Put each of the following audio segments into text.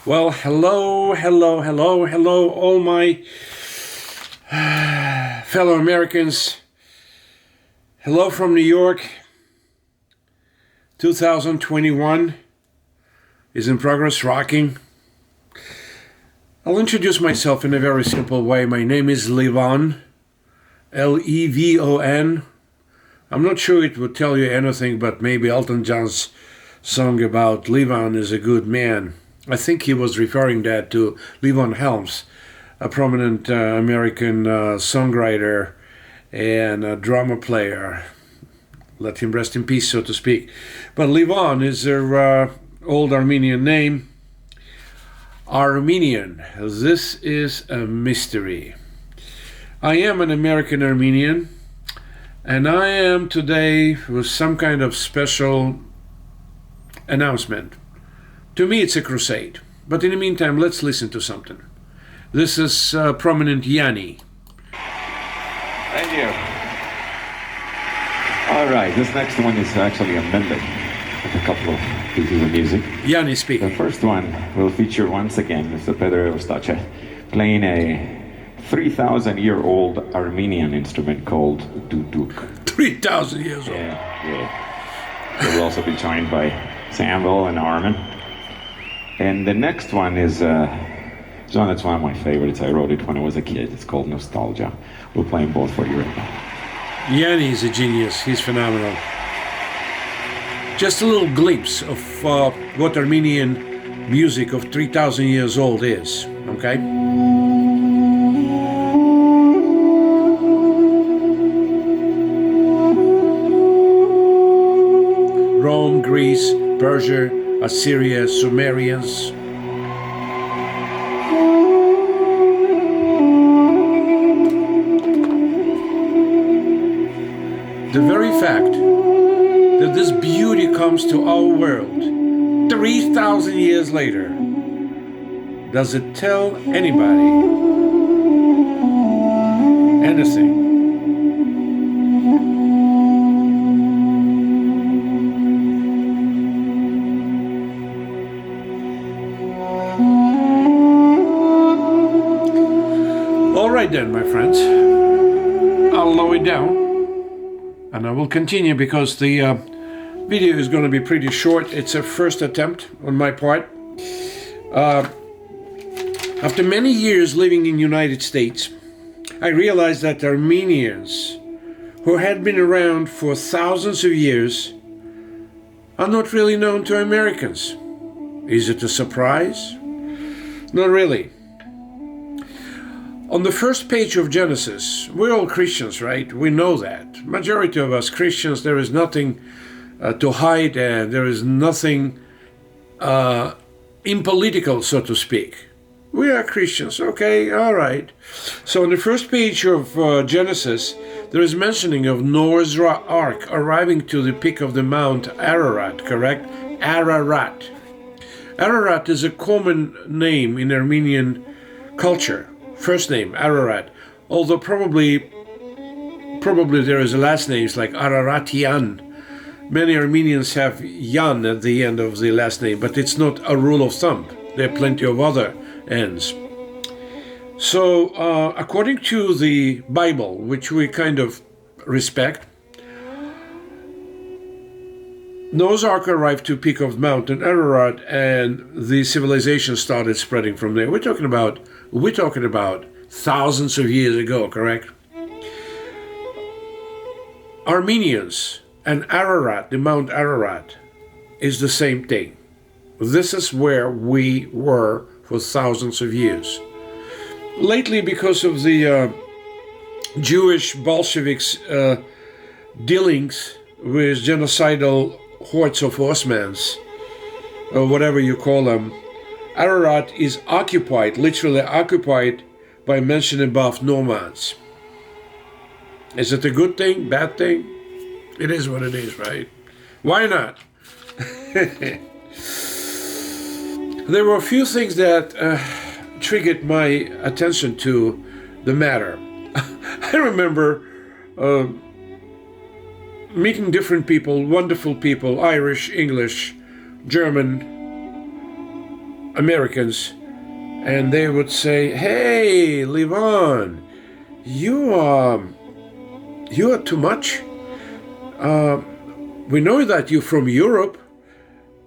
Well, hello, all my fellow Americans. Hello from New York. 2021 is in progress, rocking. I'll introduce myself in a very simple way. My name is Levon, Levon. I'm not sure it would tell you anything, but maybe Elton John's song about Levon is a good man. I think he was referring that to Levon Helms, a prominent American songwriter and a drama player. Let him rest in peace, so to speak. But Levon is their old Armenian name. Armenian. This is a mystery. I am an American Armenian, and I am today with some kind of special announcement. To me, it's a crusade. But in the meantime, let's listen to something. This is prominent Yanni. Thank you. All right, this next one is actually amended with a couple of pieces of music. Yanni speaking. The first one will feature once again Mr. Pedro Eustache playing a 3,000-year-old Armenian instrument called duduk. 3,000 years old. Yeah. It will also be joined by Samuel and Armin. And the next one is John, it's one of my favorites. I wrote it when I was a kid. It's called Nostalgia. We'll play them both for you right now. Yanni is a genius. He's phenomenal. Just a little glimpse of what Armenian music of 3,000 years old is, okay? Rome, Greece, Persia, Assyria, Sumerians. The very fact that this beauty comes to our world 3,000 years later, does it tell anybody anything? All right then, my friends, I'll lower it down. And I will continue because the video is going to be pretty short. It's a first attempt on my part. After many years living in the United States, I realized that Armenians, who had been around for thousands of years, are not really known to Americans. Is it a surprise? Not really. On the first page of Genesis, we're all Christians, right? We know that. Majority of us Christians, there is nothing to hide and there is nothing impolitical, so to speak. We are Christians, okay, all right. So on the first page of Genesis, there is mentioning of Noah's Ark arriving to the peak of the Mount Ararat, correct? Ararat. Ararat is a common name in Armenian culture. First name, Ararat, although probably there is a last name, it's like Araratian. Many Armenians have Yan at the end of the last name, but it's not a rule of thumb. There are plenty of other ends. So, according to the Bible, which we kind of respect, Noah's Ark arrived to peak of Mountain Ararat, and the civilization started spreading from there. We're talking about thousands of years ago, correct? Armenians and Ararat, the Mount Ararat, is the same thing. This is where we were for thousands of years. Lately, because of the Jewish Bolsheviks' dealings with genocidal hordes of Osmans, or whatever you call them, Ararat is occupied, literally occupied, by mentioned above nomads. Is it a good thing, bad thing? It is what it is, right? Why not? There were a few things that triggered my attention to the matter. I remember meeting different people, wonderful people, Irish, English, German, Americans, and they would say, "Hey, Levon, you are too much. We know that you're from Europe.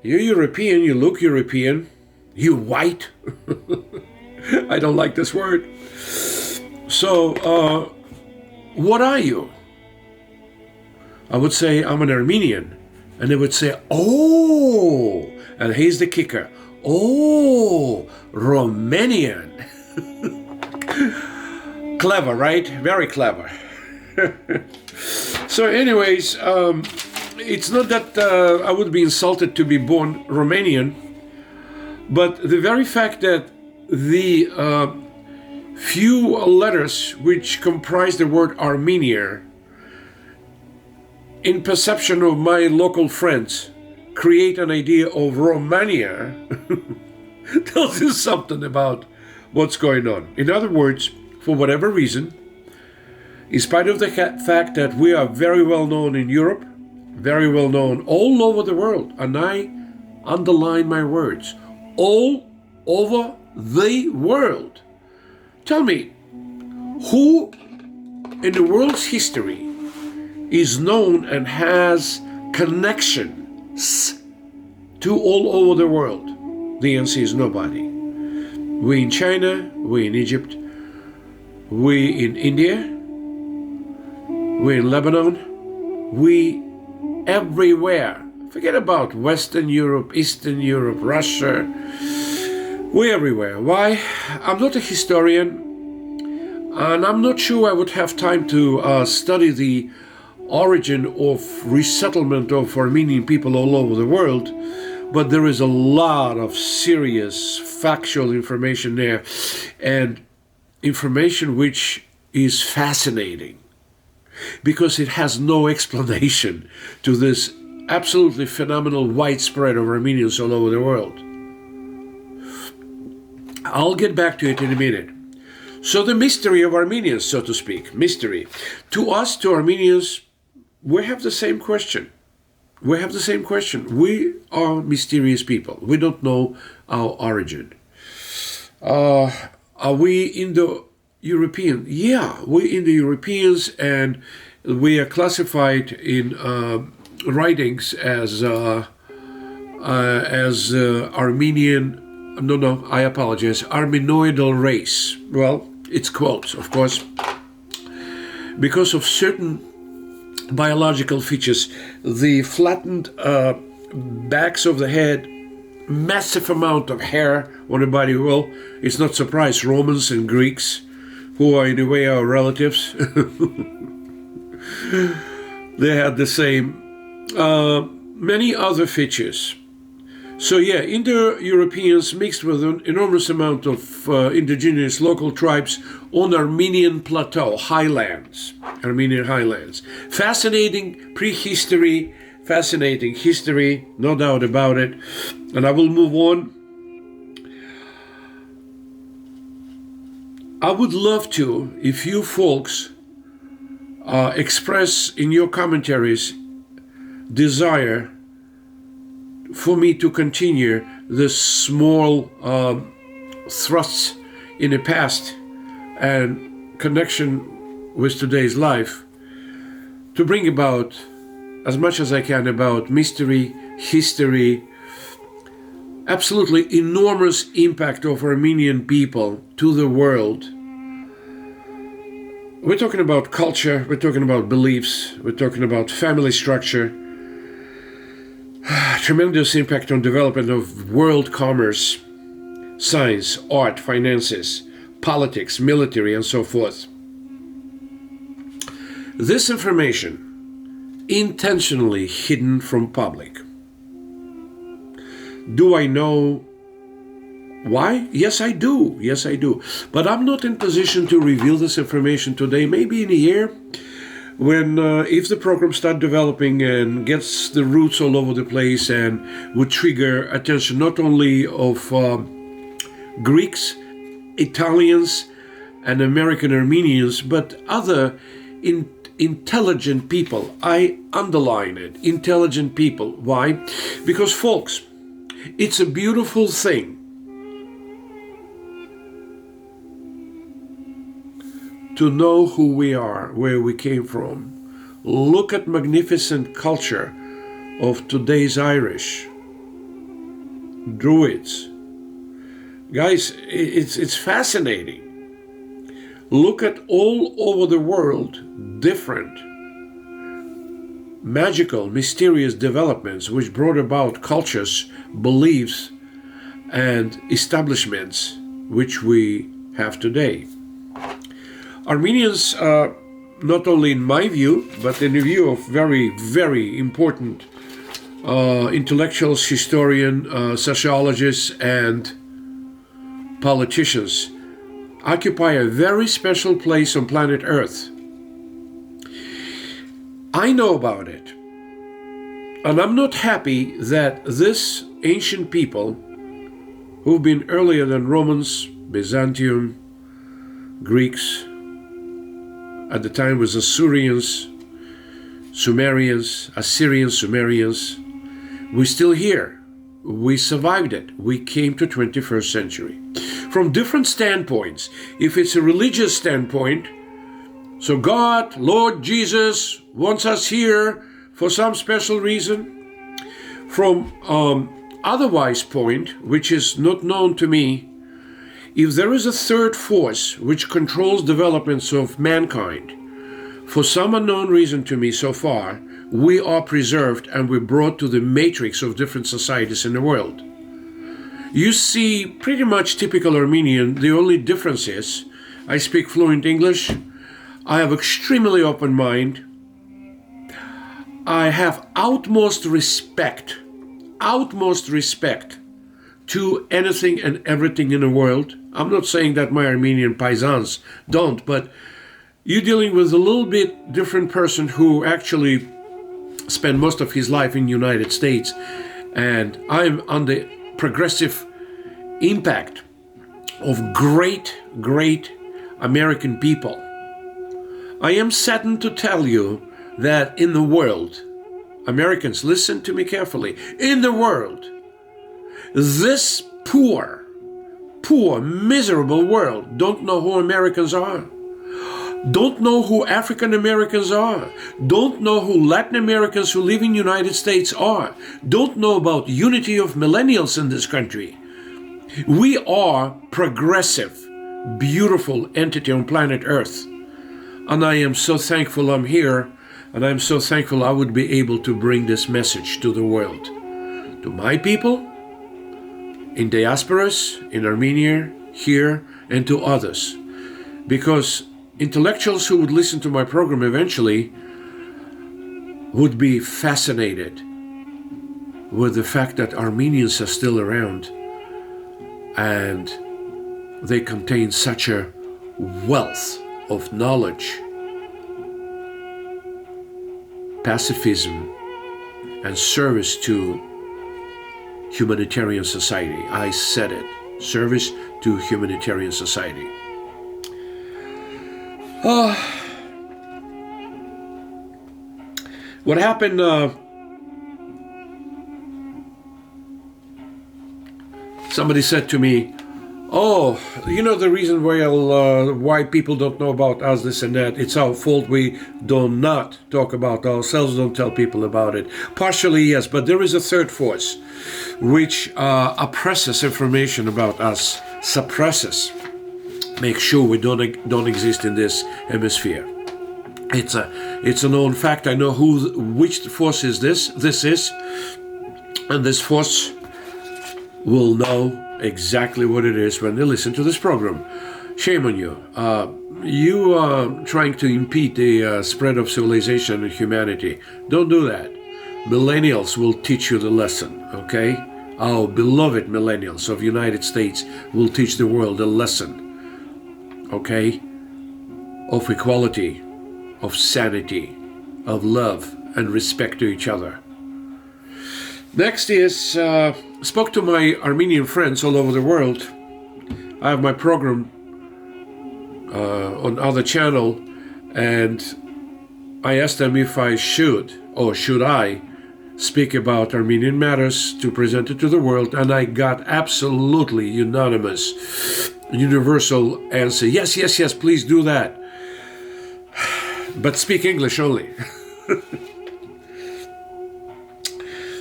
You're European. You look European. You white." I don't like this word. So, what are you? I would say, "I'm an Armenian." And they would say, "Oh," and here's the kicker, "Oh, Romanian." Clever, right? Very clever. So anyways, it's not that I would be insulted to be born Romanian, but the very fact that the few letters which comprise the word Armenia, in perception of my local friends, create an idea of Romania, tells you something about what's going on. In other words, for whatever reason, in spite of the fact that we are very well known in Europe, very well known all over the world, and I underline my words, all over the world. Tell me, who in the world's history is known and has connections to all over the world? The answer is nobody. We in China, we in Egypt, we in India, we in Lebanon, we everywhere. Forget about Western Europe, Eastern Europe, Russia. We everywhere. Why? I'm not a historian, and I'm not sure I would have time to study the origin of resettlement of Armenian people all over the world, but there is a lot of serious factual information there, and information which is fascinating because it has no explanation to this absolutely phenomenal widespread of Armenians all over the world. I'll get back to it in a minute. So the mystery of Armenians, so to speak, mystery. To us, to Armenians, we have the same question. We have the same question. We are mysterious people. We don't know our origin. Are we Indo-European? Yeah, we're Indo-Europeans, and we are classified in writings as Armenian. No, I apologize. Armenoidal race. Well, it's quotes, of course, because of certain biological features, the flattened backs of the head, massive amount of hair on the body. Well, it's not surprise. Romans and Greeks, who are in a way our relatives, they had the same. Many other features. So yeah, Indo-Europeans mixed with an enormous amount of indigenous local tribes on Armenian plateau, highlands, Armenian highlands. Fascinating prehistory, fascinating history, no doubt about it. And I will move on. I would love to, if you folks express in your commentaries desire for me to continue this small thrusts in the past and connection with today's life, to bring about as much as I can about mystery, history, absolutely enormous impact of Armenian people to the world. We're talking about culture, we're talking about beliefs, we're talking about family structure, tremendous impact on development of world commerce, science, art, finances, politics, military, and so forth. This information intentionally hidden from public. Do I know why? Yes, I do. Yes, I do. But I'm not in position to reveal this information today. Maybe in a year, when if the program starts developing and gets the roots all over the place and would trigger attention not only of Greeks, Italians, and American Armenians, but other intelligent people. I underline it, intelligent people. Why? Because, folks, it's a beautiful thing to know who we are, where we came from. Look at magnificent culture of today's Irish, Druids. Guys, it's fascinating. Look at all over the world different magical, mysterious developments which brought about cultures, beliefs, and establishments which we have today. Armenians, not only in my view, but in the view of very, very important intellectuals, historians, sociologists, and politicians, occupy a very special place on planet Earth. I know about it, and I'm not happy that this ancient people, who've been earlier than Romans, Byzantium, Greeks, at the time was Assyrians, Sumerians, Assyrians, Sumerians, we're still here. We survived it. We came to 21st century. From different standpoints, if it's a religious standpoint, so God, Lord Jesus, wants us here for some special reason. From otherwise point, which is not known to me, if there is a third force which controls developments of mankind, for some unknown reason to me so far, we are preserved and we're brought to the matrix of different societies in the world. You see pretty much typical Armenian. The only difference is I speak fluent English. I have extremely open mind. I have utmost respect to anything and everything in the world. I'm not saying that my Armenian paisans don't, but you're dealing with a little bit different person who actually spent most of his life in the United States, and I'm on the progressive impact of great American people. I am saddened to tell you that in the world, Americans, listen to me carefully, in the world, this poor, miserable world don't know who Americans are, don't know who African Americans are, don't know who Latin Americans who live in the United States are, don't know about unity of millennials in this country. We are progressive, beautiful entity on planet Earth. And I am so thankful I'm here, and I'm so thankful I would be able to bring this message to the world, to my people, in diasporas, in Armenia, here, and to others. Because intellectuals who would listen to my program eventually would be fascinated with the fact that Armenians are still around and they contain such a wealth of knowledge, pacifism, and service to humanitarian society. I said it, service to humanitarian society. What happened, somebody said to me, oh, you know the reason why people don't know about us, this and that, it's our fault we do not talk about ourselves, don't tell people about it. Partially, yes, but there is a third force which oppresses information about us, suppresses, makes sure we don't exist in this hemisphere. It's a known fact. I know which force is this is, and this force will know exactly what it is when they listen to this program. Shame on you. You are trying to impede the spread of civilization and humanity. Don't do that. Millennials will teach you the lesson, okay? Our beloved millennials of United States will teach the world a lesson, okay? Of equality, of sanity, of love and respect to each other. Next is, spoke to my Armenian friends all over the world. I have my program on other channel, and I asked them if I should I speak about Armenian matters to present it to the world, and I got absolutely unanimous, universal answer. Yes, please do that. but speak English only.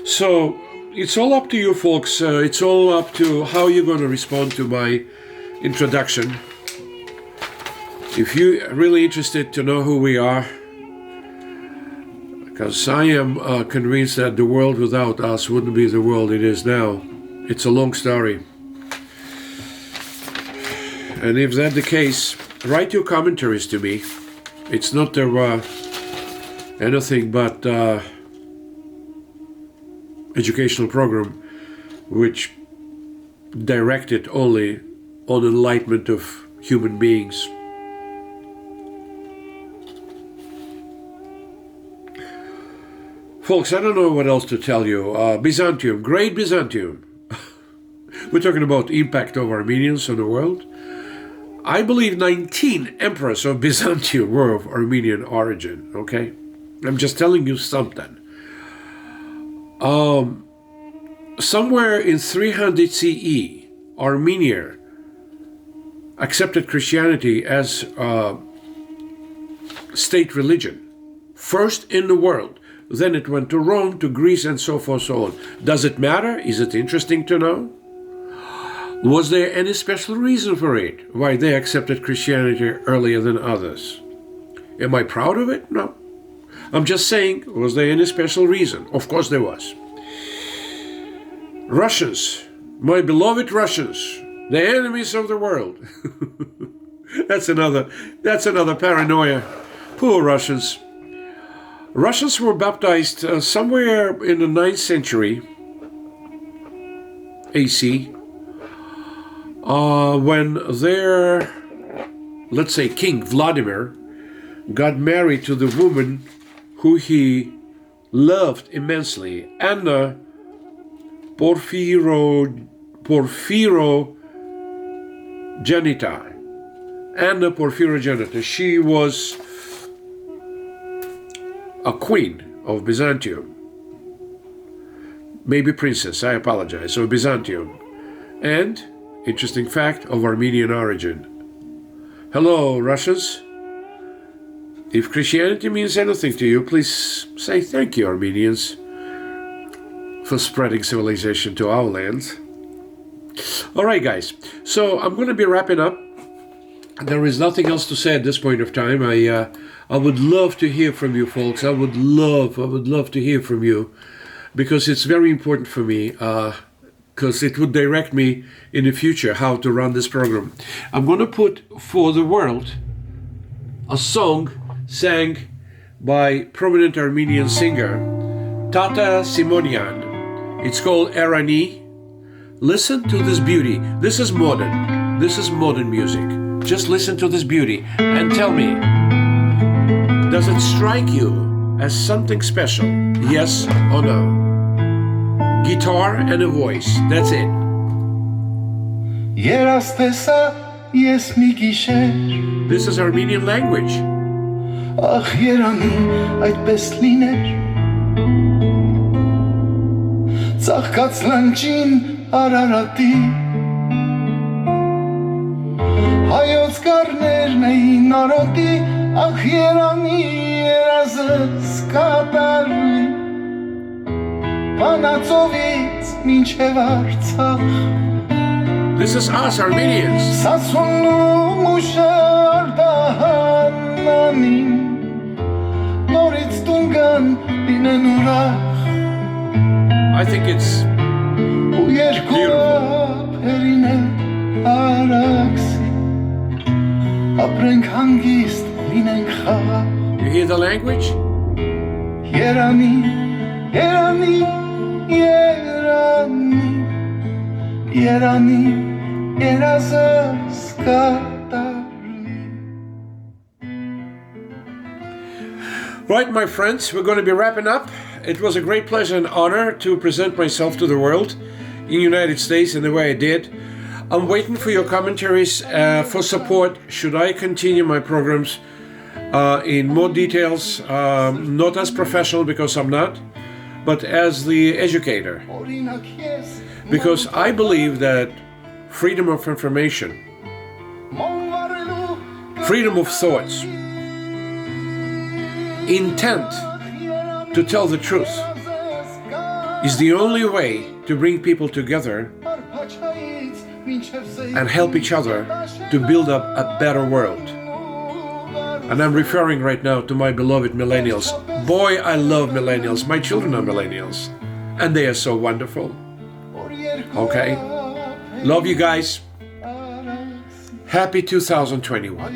So it's all up to you folks. It's all up to how you're going to respond to my introduction. If you're really interested to know who we are, because I am convinced that the world without us wouldn't be the world it is now. It's a long story. And if that's the case, write your commentaries to me. It's not anything but educational program which directed only on enlightenment of human beings. Folks, I don't know what else to tell you. Byzantium, great Byzantium. We're talking about the impact of Armenians on the world. I believe 19 emperors of Byzantium were of Armenian origin, okay? I'm just telling you something. Somewhere in 300 CE, Armenia accepted Christianity as state religion. First in the world. Then it went to Rome, to Greece, and so forth, so on. Does it matter? Is it interesting to know? Was there any special reason for it? Why they accepted Christianity earlier than others? Am I proud of it? No. I'm just saying, was there any special reason? Of course there was. Russians, my beloved Russians, the enemies of the world. That's another paranoia. Poor Russians. Russians were baptized somewhere in the 9th century AC when their, let's say, King Vladimir got married to the woman who he loved immensely, Anna Porphyrogenita. Anna Porphyrogenita. She was a queen of Byzantium. Maybe princess, I apologize, of Byzantium. And, interesting fact, of Armenian origin. Hello, Russians. If Christianity means anything to you, please say thank you, Armenians, for spreading civilization to our lands. All right, guys. So I'm going to be wrapping up. There is nothing else to say at this point of time. I would love to hear from you, folks. I would love to hear from you, because it's very important for me, because it would direct me in the future how to run this program. I'm going to put for the world a song sang by prominent Armenian singer Tata Simonian. It's called Erani. Listen to this beauty. This is modern. This is modern music. Just listen to this beauty and tell me, does it strike you as something special? Yes or no? Guitar and a voice. That's it. This is Armenian language. Հայոց կարներն էին արոտի, ախ երանի երազս կատարվի, Վանածովից մինչև Արցախ. This is us, Armenians. Սասունն ու մուշը արդահանանին, նորից տունգան լինեն ուրախ. I think it's Ու երկու ափերին է արաքսի, ապրենք հանգիստ, լինենք խաղաղ. You hear the language? Երանի, երանի, երանի, երանի, երազս կատարվի. Right, my friends, we're going to be wrapping up. It was a great pleasure and honor to present myself to the world in the United States in the way I did. I'm waiting for your commentaries for support. Should I continue my programs in more details, not as professional because I'm not, but as the educator. Because I believe that freedom of information, freedom of thoughts, intent to tell the truth is the only way to bring people together and help each other to build up a better world. And I'm referring right now to my beloved millennials. Boy, I love millennials. My children are millennials. And they are so wonderful. Okay? Love you guys. Happy 2021.